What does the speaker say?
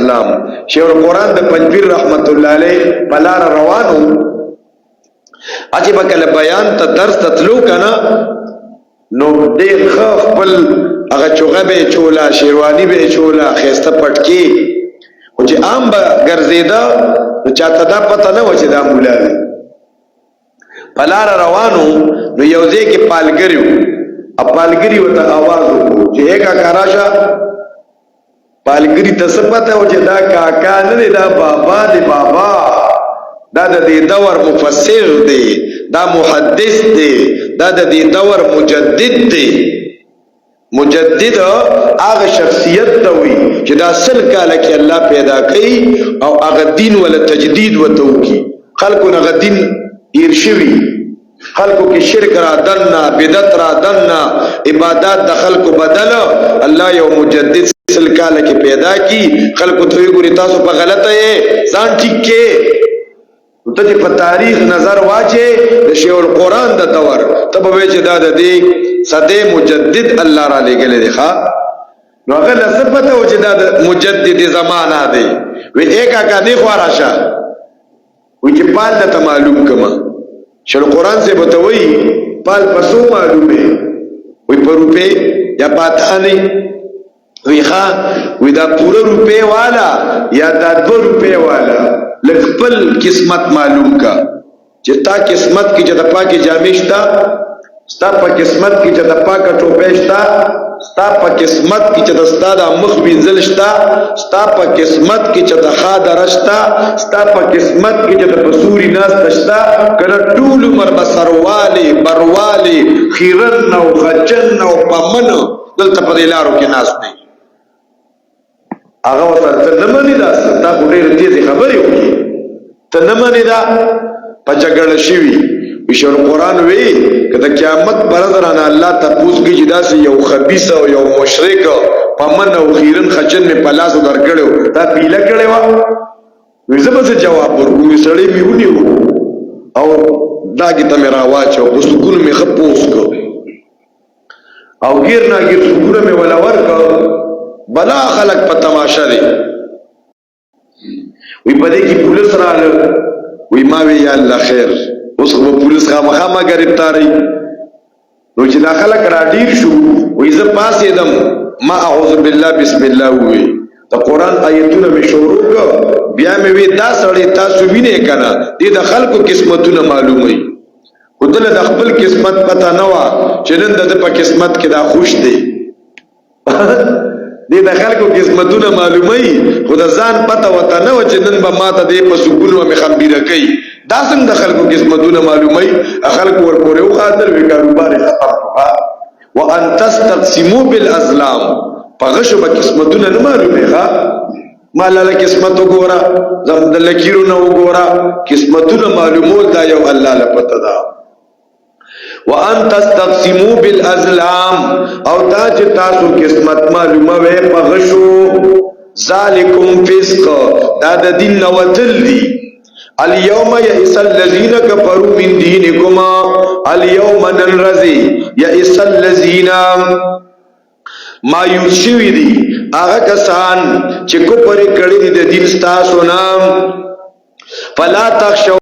الاسلام. شیخ القرآن د پنځپیر رحمت الله علیه بلار روانو اچې بکل بیان ته درس تلو کنه نو ډېر خپل هغه چوغه به چولا شیروانی به چولا خيسته پټکی او چې عام به ګرځیدا نو چاته دا پته نه و چې دا مولا دی. بلار روانو نو یو ځای کې پالګریو پالګری وته आवाज وکړو چې هغه کاراشه پالګری ته څه پته و چې دا کاکا نه دی دا بابا دی بابا دا د دې دور مفسر دی دا محدث دی دا د دې دور مجدد دی. مجدد هغه شخصیت ته وي چې دا سل کاله کې الله پیدا کړي او هغه دین ولا تجدید وته وکي خلکو نه دین ایر شوی خلقو کی شرک را دننا بدت را دننا عبادات د خلقو بدل الله یو مجدد سل کاله کې پیدا کی خلقو ته ګوري تاسو په غلطه یې ځان ټیک کې ته په تاریخ نظر واچې د شیخ القرآن د دور ته به چې دا د دې صدې مجدد الله را لګلې دی ښا نو هغه لسبته و چې دا د مجدد زمانہ دی وی ایکا کا دی خواراشه وی چې پال ته معلوم کما شیخ القرآن سے بتوئی پال پسو معلومه وی پر روپے یا پاتانی وی خواہ وی دا پورا روپے والا یا دا 2 روپے والا لکپل قسمت معلوم کا چتا قسمت کی جدا پاکی جامیشتا ستا پا قسمت کی جدا پاکا ٹوپیشتا ستا پا قسمت کی جدا ستا دا مخ بینزلشتا ستا پا قسمت کی جدا خادرشتا ستا پا قسمت کی جدا بسوری ناستشتا کنا طول عمر بسروالی بروالی خیرن و خجن و پمن دلتا پا دیلارو کی ناس دی آغا وطا تنمانی دا تا بودیر تیزی خبری ہوگی تنمانی دا پا جگڑ شوی شیخ القرآن وی کہ دا قیامت برادران اللہ تپوس کی جدا سے یو خبیث و یو مشرک پمن و خیرن خجن میں پلاس و در کڑے ہو تا پیلا کڑے وا ویزا بس جواب ورگوی سڑی میونی ہو او دا کی تا میرا واچا و سکون میں خپوس کو او گیر نا گیر سکون میں ولاور کا بلا خلق پا تماشا دی وی پدے کی پولیس را وی ماوی یا اللہ خیر اس کو پولیس خامخامہ گرفتاری نو چې دا خلک راډیر شو وی زه پاسېدم ما اعوذ بالله بسم الله وی د قرآن آیتونه مې شروع کړ بیا مې وی دا سړی تاسو وینئ کنه دې د خلکو قسمتونه معلوموي خو دله د خپل قسمت پته نه وه چې نن د ده په قسمت کې دا خوش دی دې د خلکو قسمتونه معلوموي خو د ځان پته ورته نه وه چې نن به ما ته دې په سکون و مې خمبیره کوي دا څنګه د خلکو قسمتونه معلوموي خلکو ورپورې وخاندل وی کاروبار یې ختم کړه وان تستقسموا بالازلام په غشو به قسمتونه نه معلوموي ښه ما لاله قسمت وګوره زم د لکیرو نه وګوره قسمتونه معلومول دا یو الله له پته ده وان تستقسموا بالازلام او دا چې تاسو قسمت معلومه وي په غشو ذالکم فسق دا د دین نو وتل دي اليوم يئس الذين كفروا من دينكم اليوم ننرزي يئس الذين ما يشوي دي هغه کسان چې کوپر کړي دي د دین ستاسو نام فلا تخشوا